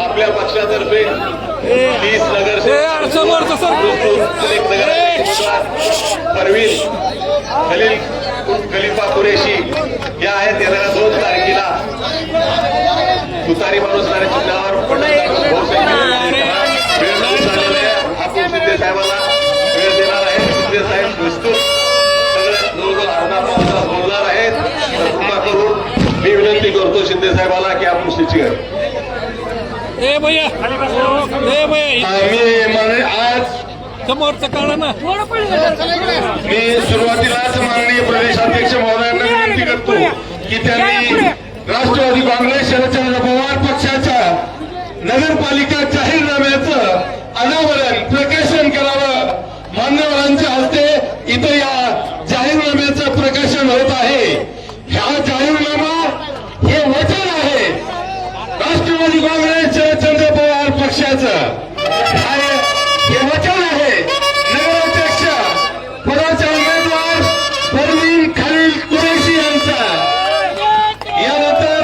आपल्या पक्षातर्फे 30 नगरसेवक परवीन खलीफा कुरेशी या आहेत. येणाऱ्या 2 तारखेला तुतारी माणूसणाऱ्या चिन्हावर आपण शिंदे साहेबांना वेळ देणार आहे. शिंदे साहेब विस्तृत जवळजवळ अर्धा तास बोलणार आहेत. कृपा करून मी विनंती करतो शिंदे साहेबांना की आपण स्थिती करू. मी आज समोरचं काढा ना. मी सुरुवातीलाच माननीय प्रदेशाध्यक्ष महोदयांना विनंती करतो की त्यांनी राष्ट्रवादी काँग्रेस शरदचंद्र पवार पक्षाच्या नगरपालिका जाहीरनाम्याचं अनावरण प्रकाशन करावं. मान्यवरांच्या हस्ते इथं या जाहीरनाम्याचं प्रकाशन होत आहे. हा जाहीरनामा हे वचन आहे राष्ट्रवादी काँग्रेस शरदचंद्र पवार पक्षाचं. हे वचन आहे नगराध्यक्ष पदाचे उमेदवार परवीन खलील कुरेशी यांचा. यानंतर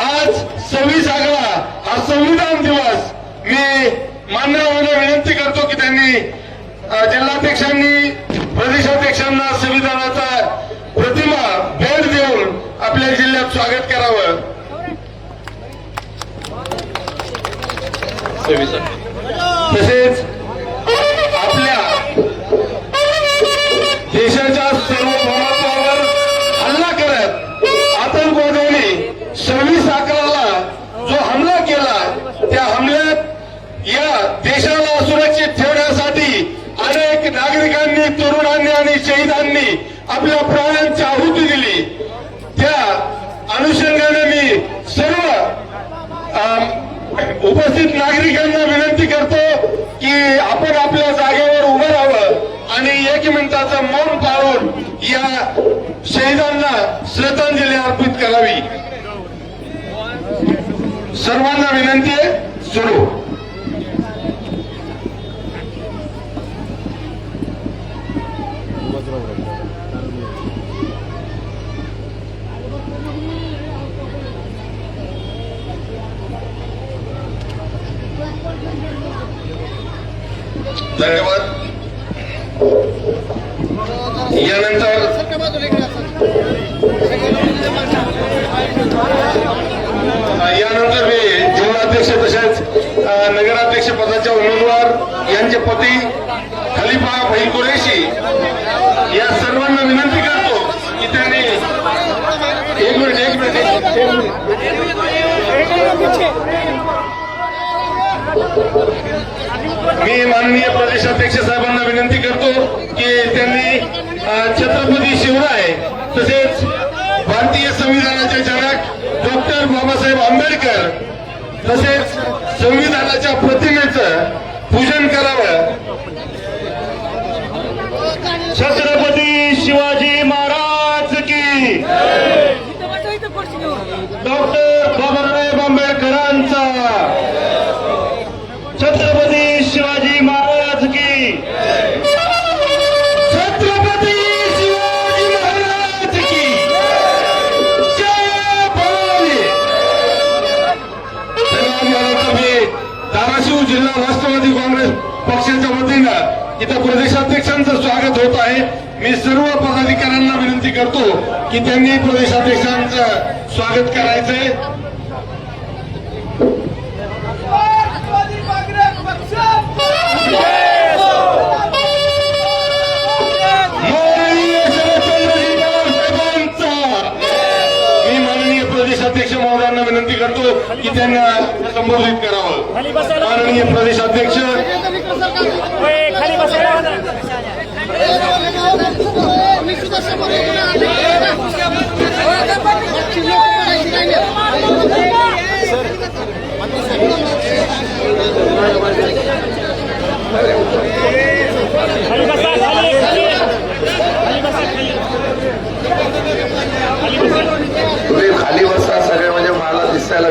आज 26 हा संविधान दिवस. मी मान्यवरांना विनंती करतो की त्यांनी जिल्हाध्यक्षांनी प्रदेशाध्यक्षांना संविधानाचा प्रतिमा भेट देऊन आपल्या जिल्ह्यात स्वागत करावं. तसेच आपल्या देशाच्या सार्वभौमत्वावर हल्ला करत आतंकवाद्यांनी 26/11 जो हमला केला, त्या हमल्यात या देशाला सुरक्षित ठेवण्यासाठी अनेक नागरिकांनी, तरुणांनी आणि शहीदांनी आपल्या प्राणांची आहुती दिली. त्या अनुषंगाने मी सर्व उपस्थित नागरिकांना विनंती करतो की आपण आपल्या जागेवर उभं राहावं आणि 1 मिनिटाचं मौन पाळून या शहीदांना श्रद्धांजली अर्पित करावी. सर्वांना विनंती आहे. सुरू. धन्यवाद. यानंतर मी जिल्हाध्यक्ष तसेच नगराध्यक्ष पदाच्या उमेदवार यांचे पती खलीफा भाई कुरेशी या सर्वांना विनंती करतो की त्यांनी एक मिनिट मी माननीय प्रदेशाध्यक्ष साहेबांना विनंती करतो की त्यांनी छत्रपती शिवराय तसेच भारतीय संविधानाचे जनक डॉक्टर बाबासाहेब आंबेडकर तसेच संविधानाच्या प्रतिमेचं पूजन करावं. छत्रपती शिवाजी महाराज की, डॉक्टर बाबासाहेब आंबेडकरांचा, छत्रपती शिवाजी महाराज की, छत्रपती शिवाजी महाराज की जय भवानी. मी धाराशिव जिल्हा राष्ट्रवादी काँग्रेस पक्षाच्या वतीनं इथं प्रदेशाध्यक्षांचं स्वागत होत आहे. मी सर्व पदाधिकाऱ्यांना विनंती करतो की त्यांनी प्रदेशाध्यक्षांचं स्वागत करायचंय. मी माननीय प्रदेशाध्यक्ष महोदयांना विनंती करतो की त्यांना संबोधित करावं. माननीय प्रदेशाध्यक्ष तुम्ही खाली बसा सगळे म्हणजे मला दिसायला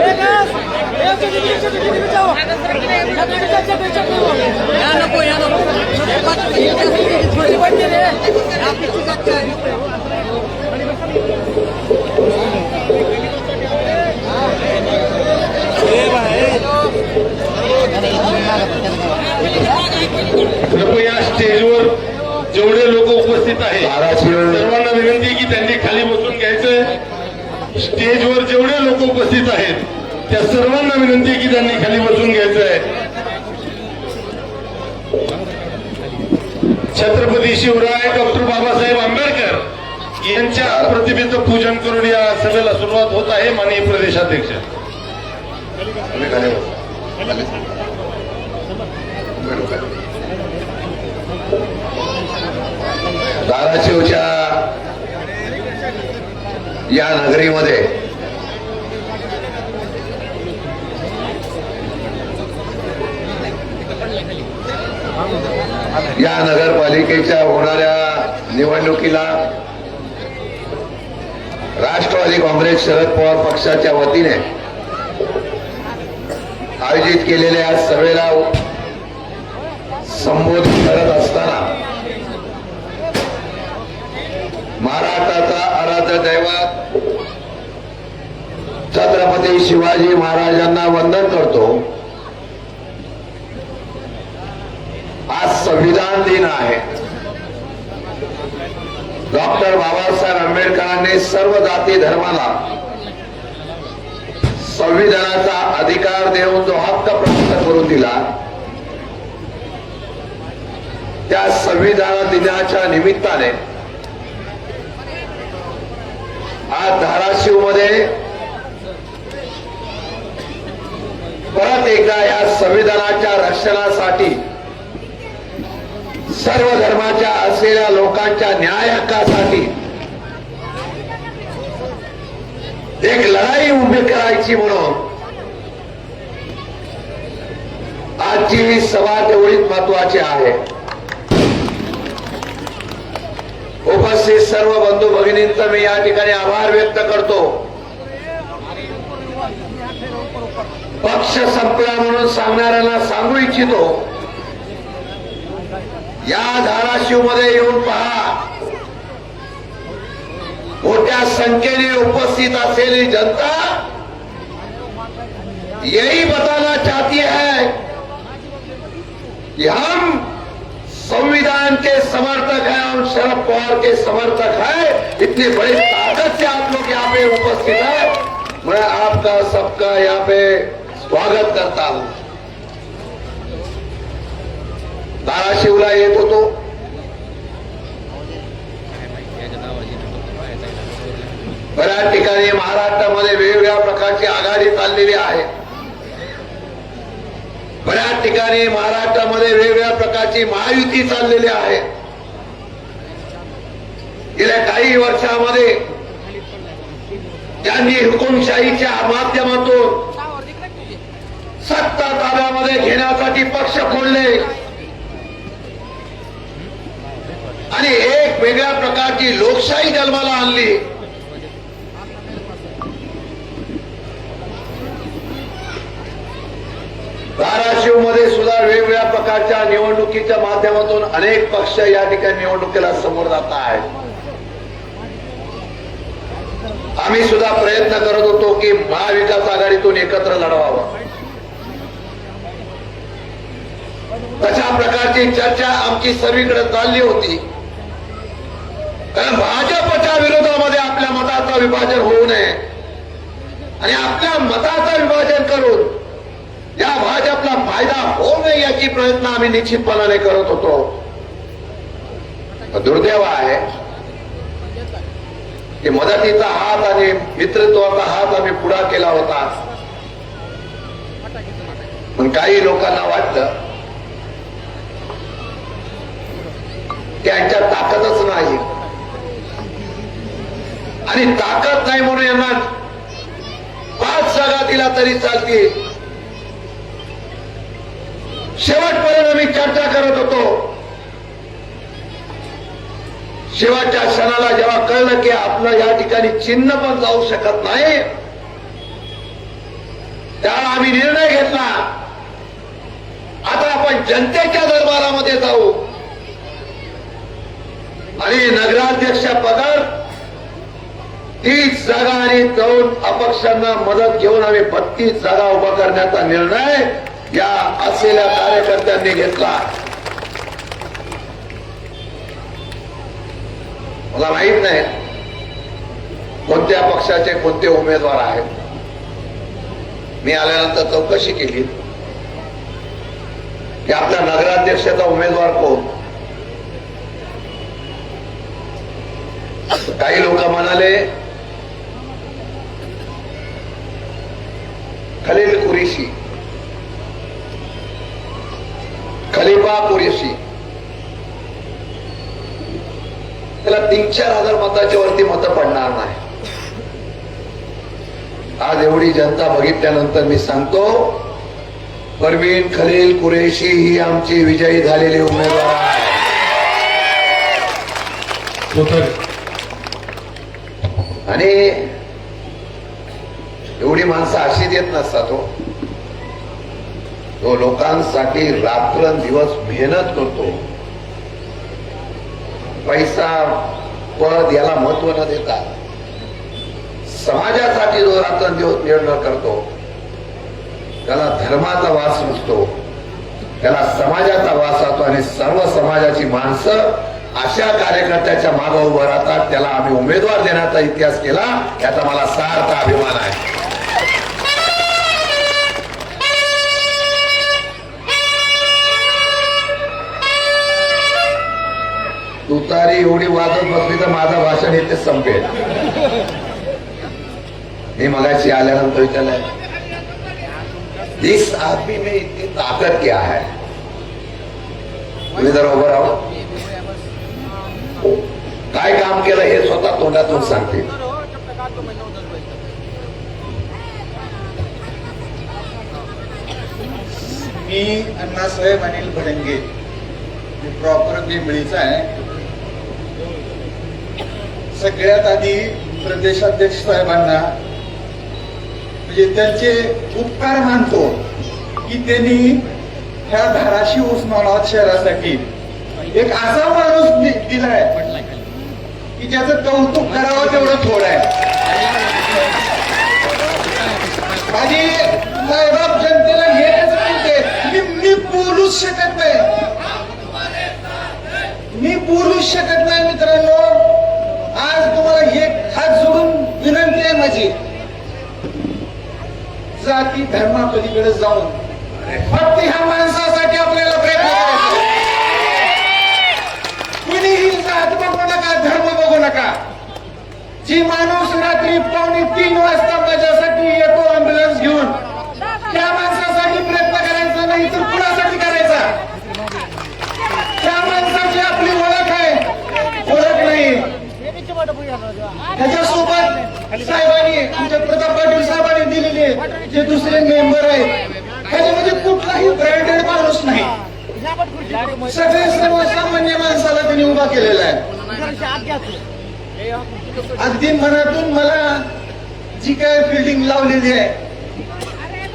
कृपया स्टेजवर जेवढे लोक उपस्थित आहेत सर्वांना विनंती आहे की त्यांनी खाली बसून घ्यायचं. स्टेजवर जेवढे लोक उपस्थित आहेत त्या सर्वांना विनंती आहे की त्यांनी खाली बसून घ्यायचं आहे. छत्रपती शिवराय डॉक्टर बाबासाहेब आंबेडकर यांच्या प्रतिमेचं पूजन करून या सभेला सुरुवात होत आहे. माननीय प्रदेशाध्यक्ष धाराशिवच्या या नगरीमध्ये या नगरपालिकेच्या होणाऱ्या निवडणुकीला राष्ट्रवादी काँग्रेस शरद पवार पक्षाच्या वतीने आयोजित केलेल्या या सभेला संबोधित करत असताना महाराष्ट्राचा आराध्य दैवत छत्रपती शिवाजी महाराजांना वंदन करतो. आज संविधान दिन आहे. डॉक्टर बाबासाहेब आंबेडकरांनी सर्व जाती धर्माला संविधानाचा अधिकार देऊन जो हक्क प्राप्त करून दिला, त्या संविधान दिनाच्या निमित्ताने आज धाराशिव मध्ये परत एकदा या संविधानाच्या रक्षणासाठी सर्व धर्माच्या असलेल्या लोकांच्या न्याय हक्कासाठी एक लढाई उभी करायची म्हणून आजची ही सभा तेवढीच महत्वाची आहे. उपस्थित सर्व बंधू भगिनींचा मी या ठिकाणी आभार व्यक्त करतो. पक्ष संपला म्हणून सांगणाऱ्यांना सांगू इच्छितो, या धाराशिव मध्ये येऊन पहा. मोठ्या संख्येने उपस्थित असलेली जनता यही बताना चाहती है कि हम संविधान के समर्थक हैं और शरद पवार के समर्थक हैं. इतनी बड़ी ताकत से आप लोग यहाँ पे उपस्थित हैं. मैं आपका सबका यहाँ पे स्वागत करता हूं. धाराशिवला येत होतो, बऱ्याच ठिकाणी महाराष्ट्रामध्ये वेगवेगळ्या प्रकारची आघाडी चाललेली आहे. बऱ्याच ठिकाणी महाराष्ट्रामध्ये वेगवेगळ्या प्रकारची महायुती चाललेली आहे. गेल्या काही वर्षामध्ये त्यांनी हुकुमशाहीच्या माध्यमातून सत्ता ताब्यामध्ये घेण्यासाठी पक्ष फोडले आणि एक वेगळ्या प्रकारची लोकशाही जन्माला आणली. धाराशिवमध्ये सुद्धा वेगवेगळ्या प्रकारच्या निवडणुकीच्या माध्यमातून अनेक पक्ष या ठिकाणी निवडणुकीला समोर जात आहेत. आम्ही सुद्धा प्रयत्न करत होतो की महाविकास आघाडीतून एकत्र लढवावं. तशा प्रकारची चर्चा आमची सर्वीकडे चालली होती. कारण भाजपच्या विरोधामध्ये आपल्या मताचं विभाजन होऊ नये आणि आपल्या मताचं विभाजन करून या भाजपला फायदा होऊ नये याची प्रयत्न आम्ही निश्चितपणाने करत होतो. दुर्दैव आहे की मदतीचा हात आणि मित्रत्वाचा हात आम्ही पुढा केला होता. पण काही लोकांना वाटलं त्यांच्या ताकदच नाही आणि ताकद नाही म्हणून यांना 5 जागा दिला तरी चालतील. शेवटपर्यंत आम्ही चर्चा करत होतो. शेवटच्या क्षणाला जेव्हा कळलं की आपलं या ठिकाणी चिन्ह पण जाऊ शकत नाही, त्यावेळा आम्ही निर्णय घेतला आता आपण जनतेच्या दरबारामध्ये जाऊ आणि नगराध्यक्ष पदावर 30 जागा आणि जाऊन अपक्षांना मदत घेऊन आम्ही 32 जागा उभा करण्याचा निर्णय या असलेल्या कार्यकर्त्यांनी घेतला. मला माहित नाही कोणत्या पक्षाचे कोणते उमेदवार आहेत. मी आल्यानंतर चौकशी केली की आपल्या नगराध्यक्षाचा उमेदवार कोण. काही लोक म्हणाले खलील कुरेशी, खलिफा कुरेशी. त्याला 3-4 हजार मताच्या वरती मतं पडणार नाही. आज एवढी जनता बघितल्यानंतर मी सांगतो परवीन खलील कुरेशी ही आमची विजयी झालेली उमेदवार आहे. आणि एवढी माणसं अशी देत नसतात हो. तो लोकांसाठी रात्रंदिवस मेहनत करतो. पैसा पद याला महत्व न देता समाजासाठी जो रात्रंदिवस निर्णय करतो त्याला धर्माचा वास नसतो, त्याला समाजाचा वास असतो. आणि सर्व समाजाची माणसं अशा कार्यकर्त्याच्या मागे उभं राहतात. त्याला आम्ही उमेदवार देण्याचा इतिहास केला, याचा मला सार्थ अभिमान आहे. तुतारी एवढी वाजत बसली तर माझं भाषण इथे संपेल. मी मगाशी आल्यानंतर विचारलं इस आदमी में इतनी ताकत क्या है. तुम्ही जरा उभं राहू. काय काम केलं हे स्वतः तोंडातून सांगतील. मी अण्णासाहेब अनिल भडंगे, मी प्रॉपर बिंबळीचा आहे. सगळ्यात आधी प्रदेशाध्यक्ष साहेबांना म्हणजे त्यांचे उपकार मानतो की त्यांनी ह्या धाराशिव उस्मानाबाद शहरासाठी एक असा माणूस दिलाय की ज्याचं कौतुक करावं तेवढं थोडं आहे. आणि साहेबाब जनतेला हेच म्हणते मी बोलूच शकत नाही, मी बोलूच शकत नाही. मित्रांनो, आज तुम्हाला एक हात जोडून विनंती आहे माझी, जाती धर्मापलीकडे जाऊन फक्त ह्या माणसासाठी आपल्याला प्रयत्न करायचा. कुणीही जात बघू नका, धर्म बघू नका. जी माणूस रात्री 2:45 वाजता माझ्यासाठी येतो अँब्युलन्स घेऊन, त्या माणसासाठी प्रयत्न करायचा नाही तर आमच्या प्रताप पाटील साहेबांनी दिलेले जे दुसरे मेंबर आहेत ह्याच्यामध्ये कुठलाही ब्रँडेड माणूस नाही. सगळे सर्वसामान्य माणसाला त्यांनी उभा केलेला आहे. अगदी मनातून मला जी काय फिल्डिंग लावलेली आहे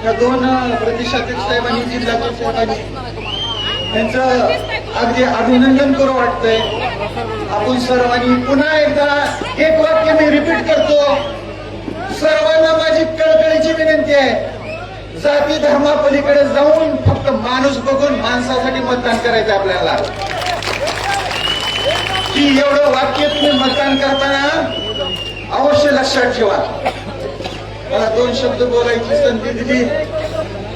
त्या दोन प्रदेशाध्यक्ष साहेबांनी जिल्हाध्यक्ष साहेबांनी त्यांचं अगदी अभिनंदन करू वाटतंय. आपण सर्वांनी पुन्हा एकदा एक वाक्य मी रिपीट करतो. सर्वांना माझी कळकळीची विनंती आहे, जाती धर्मापलीकडे जाऊन फक्त माणूस बघून माणसासाठी मतदान करायचं आपल्याला. की एवढं वाक्य तुम्ही मतदान करताना अवश्य लक्षात ठेवा. मला 2 शब्द बोलायची संधी दिली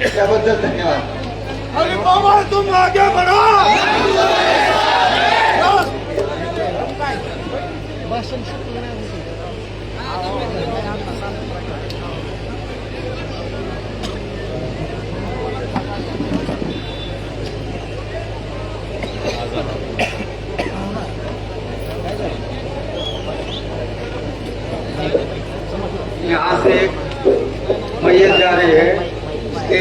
त्याबद्दल धन्यवाद. अरे बाबा तुम आगे बढ़ो. यहाँ से एक मैयत जा रही है, इसके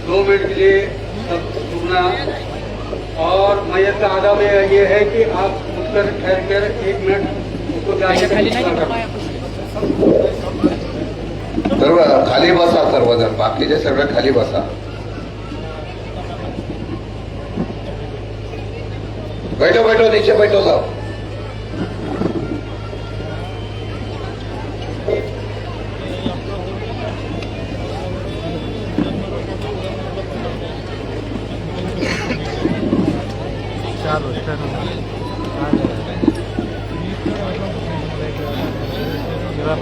2 मिनट के लिए सब रुकना. और मैयत का आदब ये है कि आप उठकर ठहर कर 1 मिनट उसको जाके सर्व खाली बसा, सर्वजण बाकीचे सगळे खाली बसा. बैठो बैठो, नीचे बैठो साहब.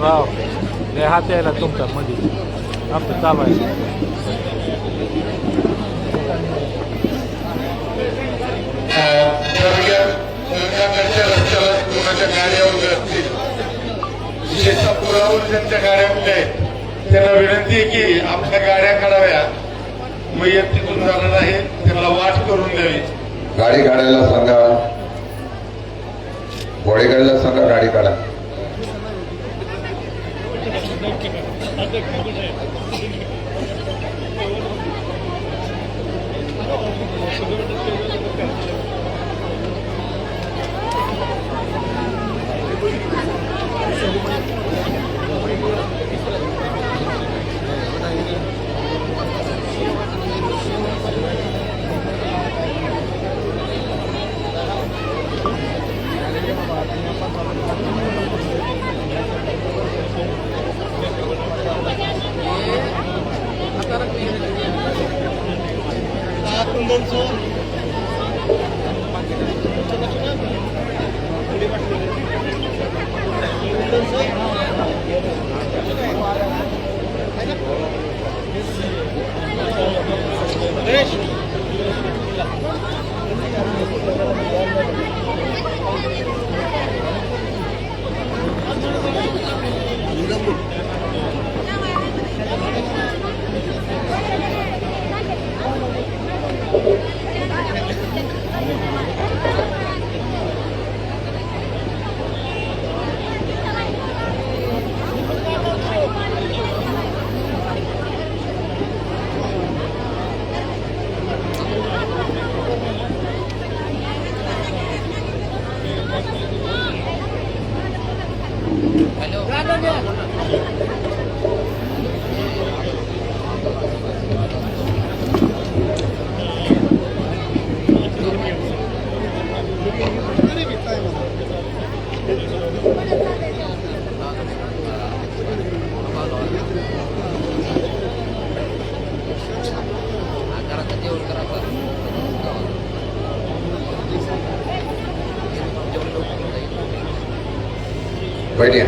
राव लय हात यायला तुमच्या मध्ये आपलं चालवायचं. रस्त्याला कोणाच्या गाड्यावर असतील, विशेषतः पुलावर ज्यांच्या गाड्या उभ्या आहेत त्यांना विनंती आहे की आपल्या गाड्या काढाव्या. मयत तिथून जाणार आहे त्यांना वाट करून द्यावी. गाडी काढायला सांगा, बॉडीगार्डला सांगा गाडी काढा. बैठिए.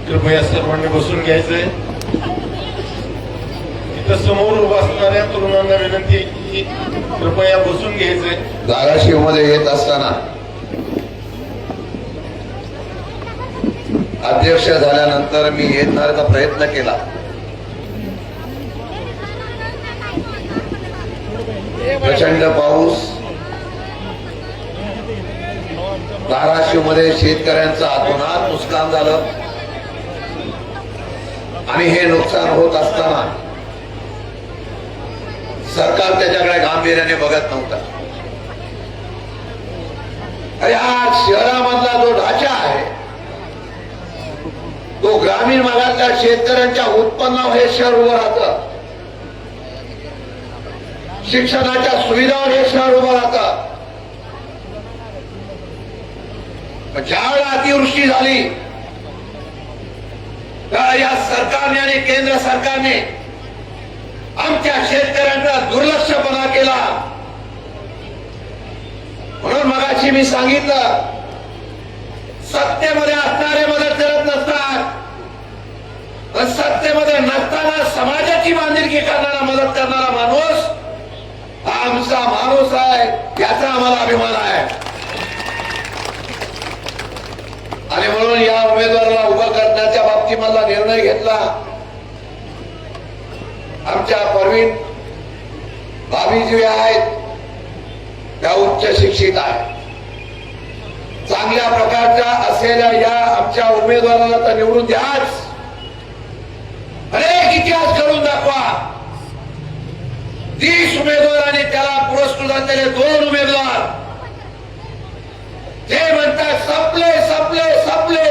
कृपया सर्वांनी बसून घ्यायचंय. इथं समोर उभा असणाऱ्या तरुणांना विनंती आहे की कृपया बसून घ्यायचंय. धाराशिवमध्ये येत असताना अध्यक्ष झाल्यानंतर मी येण्याचा प्रयत्न केला. प्रचंड पाऊस, धाराशिव मध्ये शेतकऱ्यांचं हातोहात नुकसान झालं आणि हे नुकसान होत असताना सरकार त्याच्याकडे गांभीर्याने बघत नव्हतं. अरे हा शहरामधला जो ढाचा आहे तो ग्रामीण भागातल्या शेतकऱ्यांच्या उत्पन्नावर हे शहर उभं राहतं, शिक्षणाच्या सुविधावर हे शहर उभं राहतं. ज्यावेळेला अतिवृष्टी झाली तर या सरकारने आणि केंद्र सरकारने आमच्या शेतकऱ्यांचा दुर्लक्षपणा केला. म्हणून मगाशी मी सांगितलं, सत्तेमध्ये असणारे मदत करत नसतात, पण सत्तेमध्ये नसताना समाजाची बांधिलकी करणारा मदत करणारा माणूस हा आमचा माणूस आहे, याचा आम्हाला अभिमान आहे. आणि म्हणून या उमेदवाराला उभं करण्याच्या बाबतीत मला निर्णय घेतला. आमच्या परवीन भाभी जी आहेत त्या उच्च शिक्षित आहेत, चांगल्या प्रकारच्या असलेल्या या आमच्या उमेदवाराला तर निवडून द्याच, अनेक इतिहास करून दाखवा. 30 उमेदवार आणि त्याला पुरस्कृत असलेले 2 उमेदवार ते म्हणतात संपले संपले संपले,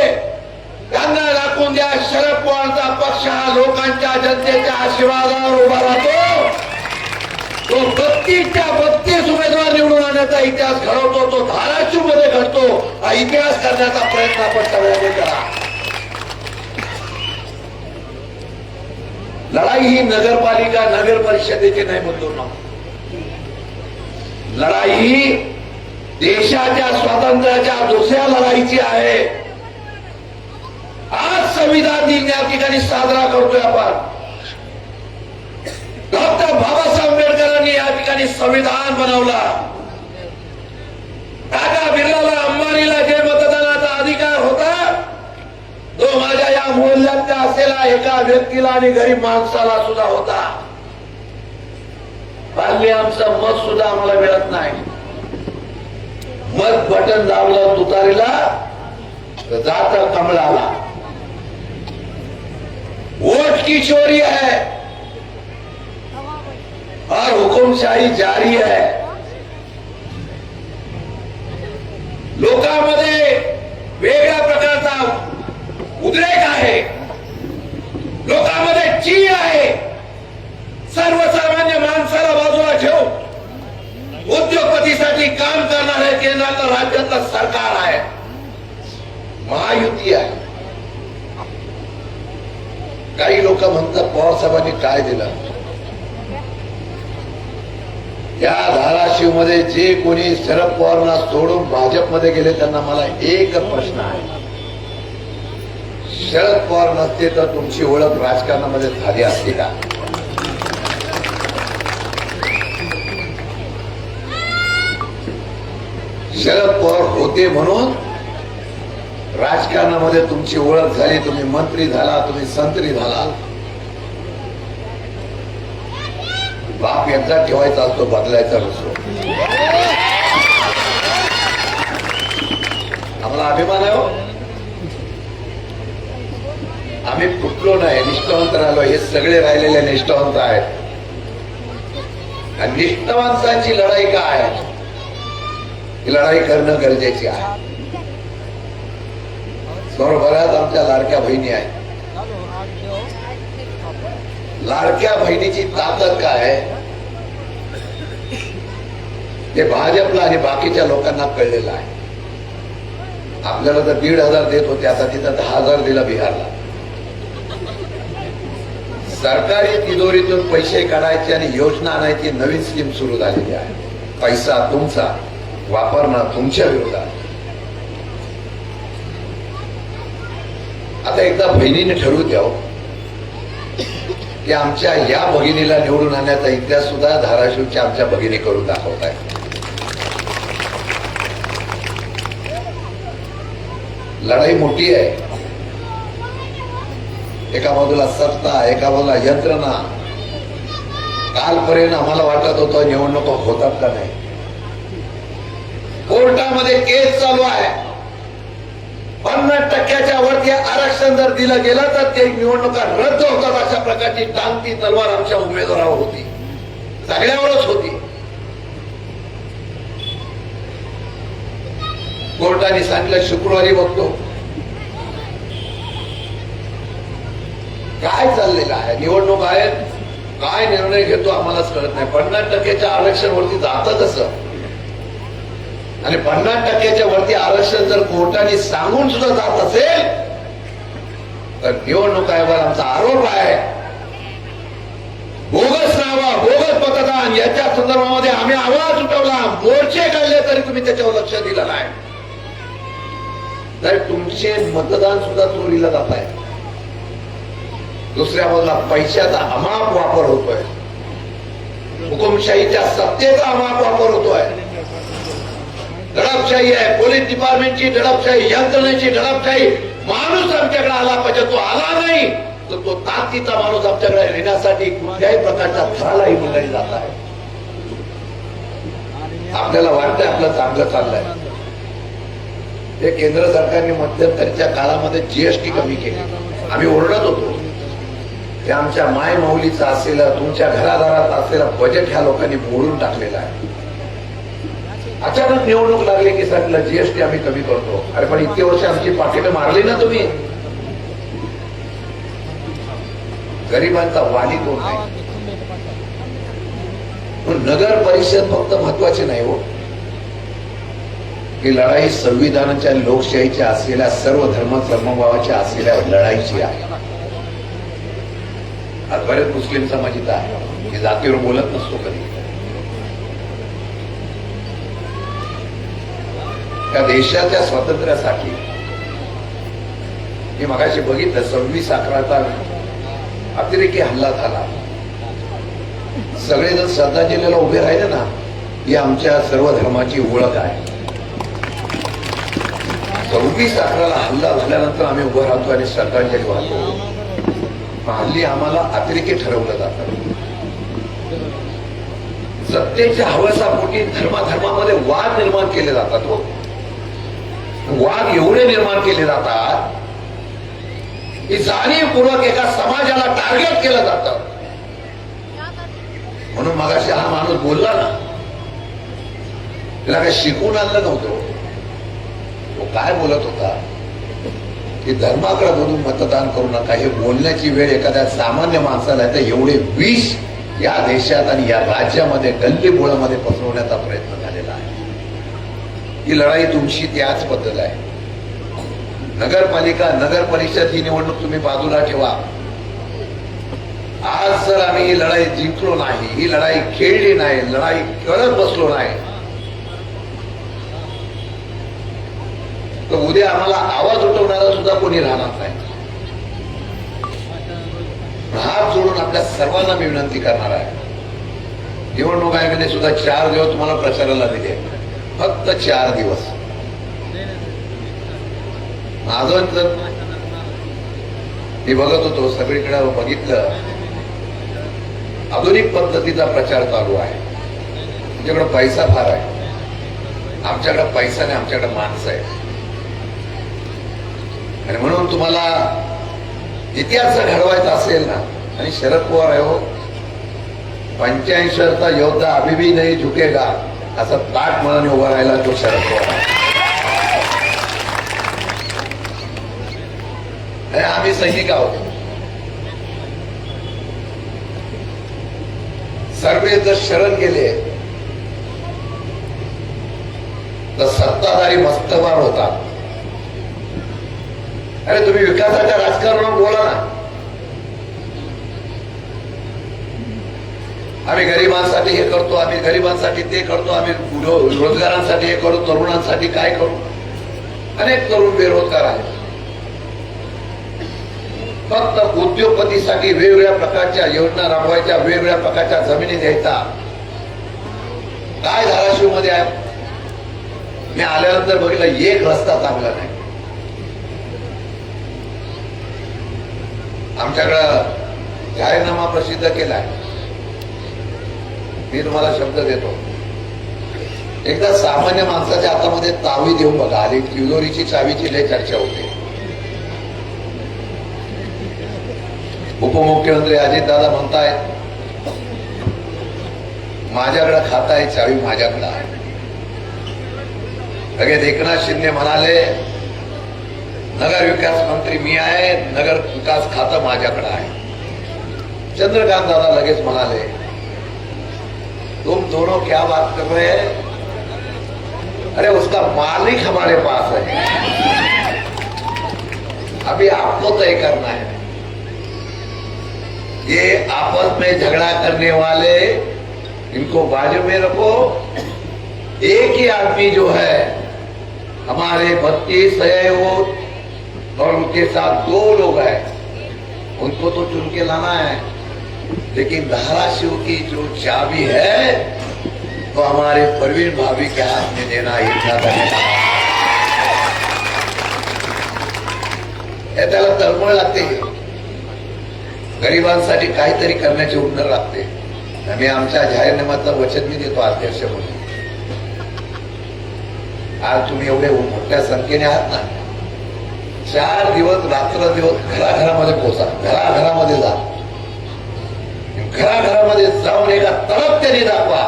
त्यांना दाखवून द्या शरद पवारचा पक्ष हा लोकांच्या जनतेच्या आशीर्वादावर उभा राहतो. तो 32च्या 32 उमेदवार निवडून आणण्याचा इतिहास घडवतो, तो धाराशिव मध्ये घडतो. हा इतिहास करण्याचा प्रयत्न आपण सगळ्यांनी करा. लढाई ही नगरपालिका नगर परिषदेची नाही म्हणतो, लढाई ही देशाच्या स्वातंत्र्याच्या दुसऱ्या लढाईची आहे. आज संविधान दिन या ठिकाणी साजरा करतोय आपण. डॉक्टर बाबासाहेब आंबेडकरांनी या ठिकाणी संविधान बनवला. टाटा बिर्लाला, अंबानीला जे मतदानाचा अधिकार होता तो माझ्या या मोहल्ल्यातल्या असलेला एका व्यक्तीला आणि गरीब माणसाला सुद्धा होता. हल्ली आमचं मत सुद्धा आम्हाला मिळत नाही. मत बटन दाबलं तुतारीला तर जात कमळाला. वोट की चोरी है और हुकुमशाही जारी है. लोकांमध्ये वेगळ्या प्रकारचा उद्रेक आहे, लोकांमध्ये चीड आहे. सर्वसामान्य माणसाला बाजूला ठेवून उद्योगपतीसाठी काम करणारे केंद्रातलं राज्यातलं सरकार आहे, महायुती आहे. काही लोक म्हणतात पवार साहेबांनी काय दिलं. या धाराशिव मध्ये जे कोणी शरद पवारांना सोडून भाजपमध्ये गेले त्यांना मला एकच प्रश्न आहे, शरद पवार नसते तर तुमची ओळख राजकारणामध्ये झाली असती का? शरद पवार होते म्हणून राजकारणामध्ये तुमची ओळख झाली, तुम्ही मंत्री झाला, तुम्ही संत्री झाला. बाप यांचा ठेवायचा असतो, बदलायचा नसतो. आम्हाला अभिमान आहे हो, आम्ही फुटलो नाही, निष्ठावंत राहिलो. हे सगळे राहिलेले निष्ठावंत आहेत. आणि निष्ठावंतांची लढाई काय आहे, ही लढाई करणं गरजेची आहे. बऱ्याच आमच्या लाडक्या बहिणी आहेत. लाडक्या बहिणीची ताकद काय आहे ते भाजपला आणि बाकीच्या लोकांना कळलेलं आहे. आपल्याला तर 1,500 देत होते, आता तिथं 10,000 दिला बिहारला. सरकारी तिजोरीतून पैसे काढायचे आणि योजना आणायची नवीन स्कीम सुरू झालेली आहे. पैसा तुमचा, वापरणं तुमच्या विरोधात. आता एकदा बहिणीने ठरवू द्यावं की आमच्या या भगिनीला निवडून आणण्याचा इतिहास सुद्धा धाराशिवच्या आमच्या भगिनी करून दाखवत आहे. लढाई मोठी आहे. एका बाजूला सत्ता, एका बाजूला यंत्रणा. कालपर्यंत आम्हाला वाटत होतं निवडणुका होतात का नाही. कोर्टामध्ये केस चालू आहे. 50% वरती आरक्षण जर दिलं गेलं तर ते निवडणुका रद्द होतात. अशा प्रकारची टांगती तलवार आमच्या उमेदवारावर होती, सगळ्यावरच होती. कोर्टाने सांगितलं शुक्रवारी बघतो काय चाललेलं आहे. निवडणूक आहे, काय निर्णय घेतो आम्हालाच कळत नाही. 50% आरक्षण वरती जातं कसं, आणि 50% वरती आरक्षण जर कोर्टाने सांगून सुद्धा जात असेल तर निवडणूक आयोगावर आमचा आरोप आहे. बोगस नावा, बोगस मतदान याच्या संदर्भामध्ये आम्ही आवाज उठवला, मोर्चे काढले, तरी तुम्ही त्याच्यावर लक्ष दिलं नाही. तर तुमचे मतदान सुद्धा चोरीला जात आहे. दुसऱ्या बाजूला पैशाचा अमाप वापर होतोय, हुकुमशाहीच्या सत्तेचा अमाप वापर होतोय. दडपशाही आहे, पोलीस डिपार्टमेंटची दडपशाही, यंत्रणेची दडपशाही. माणूस आमच्याकडे आला पाहिजे, तो आला नाही तर तो ताकदीचा माणूस आमच्याकडे येण्यासाठी कुठल्याही प्रकारच्या थरालाही मंडळी जात आहे. आपल्याला वाटतंय आपलं चांगलं चाललंय. हे केंद्र सरकारने मध्यंतरीच्या काळामध्ये जीएसटी कमी केली. आम्ही ओरडत होतो ते आमच्या माय माऊलीचं असलेलं, तुमच्या घरादारात असलेलं बजेट ह्या लोकांनी मोडून टाकलेलं आहे. अचानक निवडणूक लागली की सांगितलं जीएसटी आम्ही कमी करतो. अरे पण इतके वर्ष आमची पाकिटं मारली ना तुम्ही. गरिबांचा वाली कोण नाही. नगर परिषद फक्त महत्वाची नाही हो, ही लढाई संविधानाच्या, लोकशाहीच्या असलेल्या, सर्व धर्म समभावाच्या असलेल्या लढाईची आहे. आज बरेच मुस्लिम समाज इथं आहे, हे जातीवर बोलत नसतो कधी. त्या देशाच्या स्वातंत्र्यासाठी मी मगाशी बघितलं 26/11चा अतिरेकी हल्ला झाला. सगळेजण श्रद्धांजलीला उभे राहिले ना, ही आमच्या सर्व धर्माची ओळख आहे. 26/11ला हल्ला झाल्यानंतर आम्ही उभं राहतो आणि श्रद्धांजली वाहतो. हल्ली आम्हाला अतिरेकी ठरवलं जातं. सत्तेच्या हवसापोटी धर्माधर्मामध्ये वाद निर्माण केले जातात. वाद एवढे निर्माण केले जातात की जाणीवपूर्वक एका समाजाला टार्गेट केलं जातं. म्हणून मगाशी हा माणूस बोलला ना, त्याला काय शिकून आणलं नव्हतं. तो काय बोलत होता की धर्माकडे बघून मतदान करू नका. हे बोलण्याची वेळ एखाद्या सामान्य माणसाला तर एवढे विष या देशात आणि या राज्यामध्ये गल्लीबोळामध्ये पसरवण्याचा प्रयत्न झालेला आहे. ही लढाई तुमची त्याच बद्दल आहे. नगरपालिका, नगर परिषद ही निवडणूक तुम्ही बाजूला ठेवा. आज जर आम्ही ही लढाई जिंकलो नाही, ही लढाई खेळली नाही, लढाई करत बसलो नाही, तर उद्या आम्हाला आवाज उठवणारा सुद्धा कोणी राहणार नाही. हात जोडून आपल्या सर्वांना मी विनंती करणार आहे, निवडणूक आयोगाने सुद्धा 4 दिवस तुम्हाला प्रचाराला दिले, फक्त 4 दिवस. अजून जर मी बघत होतो सगळीकडे बघितलं, आधुनिक पद्धतीचा प्रचार चालू आहे. आमच्याकडे पैसा फार आहे, आमच्याकडे पैसा नाही, आमच्याकडे माणसं आहे. आणि म्हणून तुम्हाला इतिहास घडवायचा असेल ना, आणि शरद पवार आहे हो, 85चा योद्धा अभी भी नहीं झुकेगा असं ताट मनाने उभा राहिला तो शरद पवार आहे. आम्ही सैनिक आहोत. सर्वे जर शरण गेले तर सत्ताधारी मस्तवार होतात. अरे तुम्ही विकासाच्या राजकारणावर बोला ना. आम्ही गरिबांसाठी हे करतो, आम्ही गरिबांसाठी ते करतो, आम्ही रोजगारांसाठी हे करू, तरुणांसाठी काय करू. अनेक तरुण बेरोजगार आहेत. फक्त उद्योगपतीसाठी वेगवेगळ्या प्रकारच्या योजना राबवायच्या, वेगवेगळ्या प्रकारच्या जमिनी द्यायचा. काय धाराशिव मध्ये आहे, मी आल्यानंतर बघितलं एक रस्ता चांगला नाही. आमच्याकडं जाहीरनामा प्रसिद्ध केलाय. मी तुम्हाला शब्द देतो, एकदा सामान्य माणसाच्या हातामध्ये चावी देऊन बघा. आणि तिजोरीची चावीची लय चर्चा होते. उपमुख्यमंत्री अजितदादा म्हणतायत माझ्याकडे खाता आहे, चावी माझ्याकडे आहे. लगेच एकनाथ शिंदे म्हणाले नगर विकास मंत्री मी आहे, नगर विकास खातं माझ्याकडे आहे. चंद्रकांत दादा लगेच म्हणाले तुम दोनों क्या बात कर रहे हैं? अरे उसका मालिक हमारे पास है, अभी आपको तय करना है. ये आपस में झगड़ा करने वाले इनको बाजू में रखो. एक ही आदमी जो है हमारे 32 है वो, और उनके साथ 2 लोग हैं, उनको तो चुन के लाना है. लेकिन धाराशिव की जो चाबी है तो हमारे परवीन भाभी के हाथ में देना इच्छा करेगा. त्याला तळमळ लागते. गरिबांसाठी काहीतरी करण्याची हुन्नर लागते. आम्ही आमच्या जाहीरनाम्यातलं वचन मी देतो अध्यक्ष म्हणून. आज तुम्ही एवढे मोठ्या संख्येने आहात ना, 4 दिवस रात्रदिवस घराघरामध्ये पोहोचा, घराघरामध्ये जा, घराघरामध्ये जाऊन एका तळप त्यांनी दाखवा.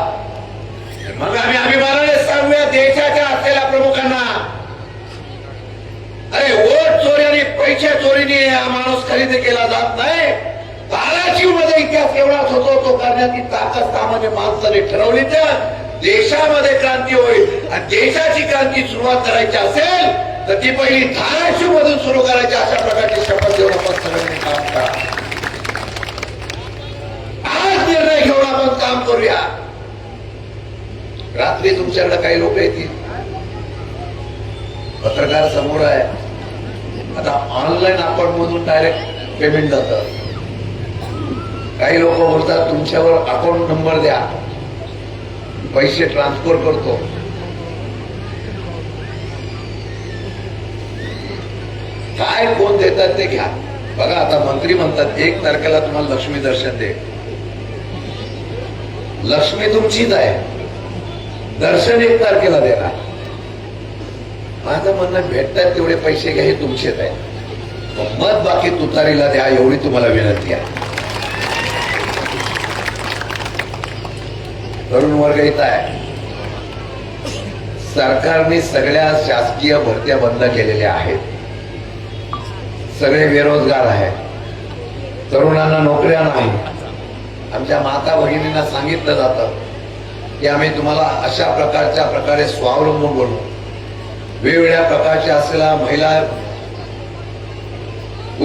मग आम्ही अभिमानाने सांगूया देशाच्या असलेल्या प्रमुखांना, अरे वोट चोरी आणि पैसे चोरीने हा माणूस खरेदी केला जात नाही. धाराशिव मध्ये इतिहास एवढाच होतो, तो करण्याची ताकद सामान्य माणसाने ठरवली तर देशामध्ये क्रांती होईल. आणि देशाची क्रांती सुरुवात करायची असेल तर ती पहिली धाराशिव मधून सुरू करायची. अशा प्रकारची शपथ घेऊन आपण सगळ्यांनी काम करा. आज निर्णय घेऊन आपण काम करूया. रात्री तुमच्याकडे काही लोक येतील, पत्रकार समोर आहे. आता ऑनलाईन अकाउंट मधून डायरेक्ट पेमेंट जातं. काही लोक बोलतात तुमच्यावर अकाउंट नंबर द्या, पैसे ट्रान्सफर करतो. काय कोण देतात ते घ्या. बघा आता मंत्री म्हणतात 1 तारखेला तुम्हाला लक्ष्मी दर्शन दे. लक्ष्मी तुमचीच आहे, दर्शन 1 तारखेला देणार. माझं म्हणणं भेटतात तेवढे पैसे घ्या, हे तुमचेच आहे. मत बाकी तुतारीला द्या, एवढी तुम्हाला विनंती आहे. तरुण वर्ग येत आहे. सरकारने सगळ्या शासकीय भरत्या बंद केलेल्या आहेत. सगळे बेरोजगार आहेत. तरुणांना नोकऱ्या नाही. आमच्या माता भगिनींना सांगितलं जातं की आम्ही तुम्हाला अशा प्रकारे स्वावलंबून बनवू, वेगवेगळ्या प्रकारच्या असलेल्या महिला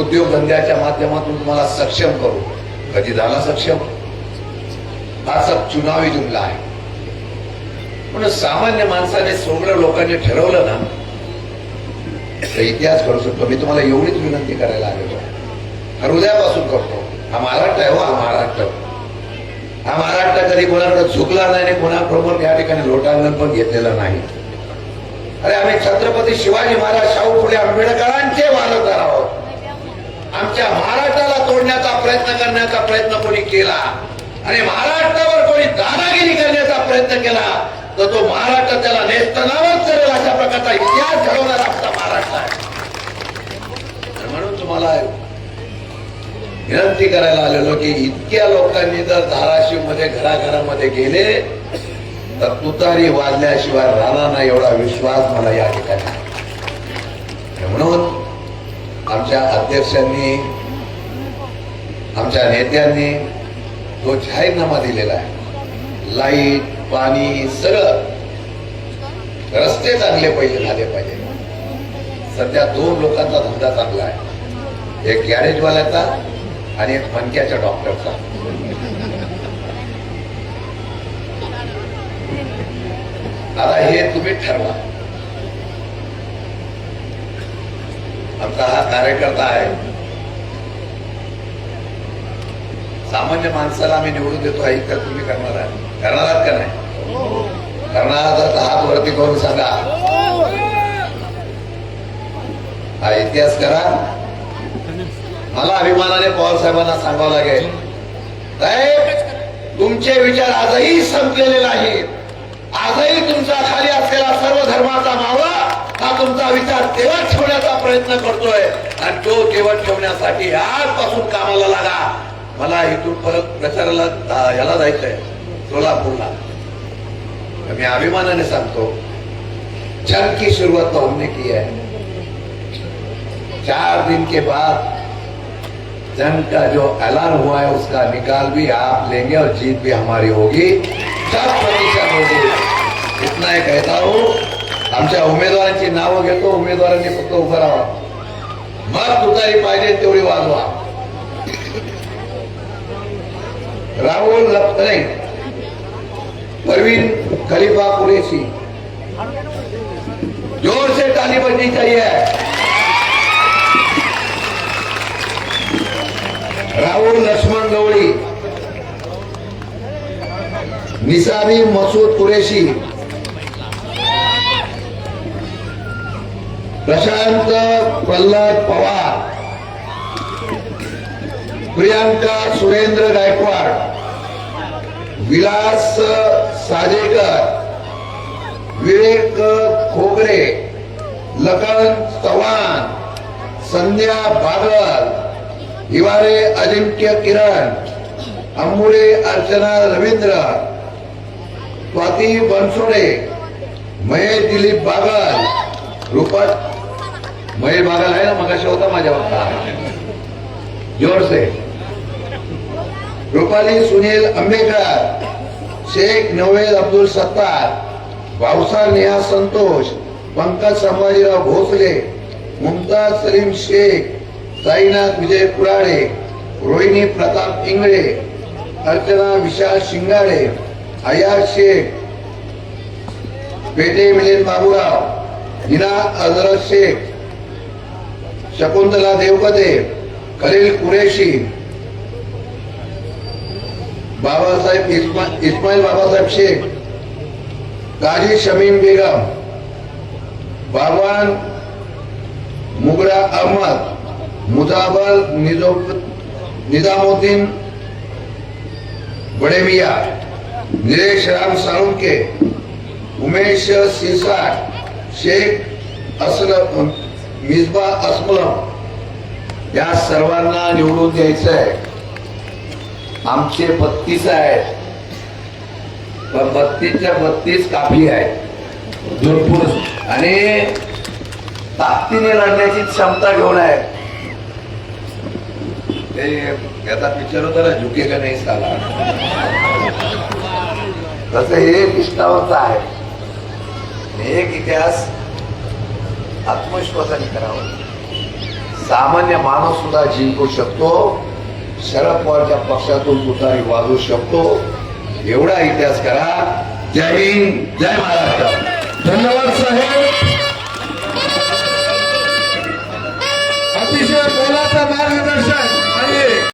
उद्योगधंद्याच्या माध्यमातून तुम्हाला सक्षम करू. कधी झाला सक्षम? हा सब चुनावी जुमला आहे. म्हणून सामान्य माणसाने सगळ्या लोकांनी ठरवलं ना तर इतिहास करू शकतो. मी तुम्हाला एवढीच विनंती करायला आलेलो आहे. हृदयापासून करतो. हा महाराष्ट्र आहे. हा महाराष्ट्र, हा महाराष्ट्र कधी कोणाकडे झुकला नाही आणि कोणाबरोबर या ठिकाणी लोटांगण पण घेतलेलं नाही. अरे आम्ही छत्रपती शिवाजी महाराज, शाहू फुले आंबेडकरांचे वारसदार आहोत. आमच्या महाराष्ट्राला तोडण्याचा प्रयत्न करण्याचा प्रयत्न कोणी केला आणि महाराष्ट्रावर कोणी दादागिरी करण्याचा प्रयत्न केला तर तो महाराष्ट्र त्याला नेस्तनावत करेल. अशा प्रकारचा इतिहास घडवणारा आमचा महाराष्ट्र आहे. म्हणून तुम्हाला विनंती करायला आलेलो की इतक्या लोकांनी जर धाराशिव मध्ये घराघरामध्ये गेले तर तुतारी वाजल्याशिवाय राहणार नाही, एवढा विश्वास मला या ठिकाणी आहे. म्हणून आमच्या अध्यक्षांनी, आमच्या नेत्यांनी जो जाहीरनामा दिलेला आहे, लाईट, पाणी, सगळं, रस्ते चांगले पहिले झाले पाहिजे. सध्या 2 लोकांचा धंदा चांगला आहे, एक गॅरेजवाल्याचा आणि एक मणक्याच्या डॉक्टरचा. आता हे तुम्ही ठरवा. आमचा हा कार्यकर्ता आहे. सामान्य माणसाला आम्ही निवडून देतो आहे तर तुम्ही करणार आहात का नाही? करणार तर हात वरती करून सांगा. हा इतिहास करा. मला अभिमानाने पवार साहेबांना सांगावं लागेल, साहेब तुमचे विचार आजही संपलेले नाहीत. आजही तुमचा खाली असलेला सर्व धर्माचा मावळा हा तुमचा विचार तेवत ठेवण्याचा प्रयत्न करतोय आणि तो तेवत ठेवण्यासाठी आजपासून कामाला लागा. मला इथून परत प्रचाराला याला जायचंय सोलापूरला. मी अभिमानाने सांगतो जंग की शुरुआत तो हमने की है. 4 दिन के बाद जंग का जो ऐलान हुआ है उसका निकाल भी आप लेंगे और जीत भी हमारी होगी. 100% होगी. इतना ही कहता हूं. आमच्या उमेदवारांची नावं घेतो. उमेदवारांनी फक्त उभं राहा. मग तुतारी पाहिजे तेवढी वाजवा. राहुल लपतरे, परवीन खलीफा कुरैशी, जोर से ताली बजनी चाहिए. राहुल लक्ष्मण गवळी, निसाबी मसूद कुरेशी, प्रशांत प्रल्हाद पवार, प्रियांका सुरेंद्र गायकवाड, विलास साजेकर, विवेक खोगरे, लखन चव्हाण, संध्या बागल, हिवारे अजिंक्य किरण, अंबुरे अर्चना रवींद्र, स्वाती बनसोडे, महेश दिलीप बागल, रूपत महेश बागल आहे ना, मगाशी होता माझ्या वक्ता जोर से, रुपाली सुनील अंबेकर, शेख नवेद अब्दुल सत्तार, भावसा नेहा संतोष, पंकज संभाजीराव भोसले, मुमताज सलीम शेख, साईनाथ विजय कुराडे, रोहिणी प्रताप इंगळे, अर्चना विशाल शिंगाडे, अयाज शेख, पेटे मिलिंद बाबूराव, नीना हजरत शेख, शकुंतला देवकते, खलील कुरेशी, बाबासाहेब इस्माईल बाबासाहेब शेख, गाजी शमीम बेगम, बाबान मुगरा अहमद, मुजाबर निजामुद्दीन बड़ेमिया, निलेश राम साळुंके, उमेश सिरसाट, शेख असलम, मिसबा असलम, या सर्वांना निवडून द्यायचं आहे. आमचे 32 आहेत, पण 32च्या 32 काफी आहेत. भरपूर आणि ताकदीने लढण्याची क्षमता घेऊन आहे. ते याचा पिक्चर होता ना, झुकेगा नाही साला, तसं हे निष्ठावंत आहे. एक इतिहास आत्मविश्वासाने करावा. सामान्य माणूस सुद्धा जिंकू शकतो. शरद पवारच्या पक्षातून तुतारी वाजवू शकतो. एवढा इतिहास करा. जय हिंद, जय महाराष्ट्र. धन्यवाद साहेब.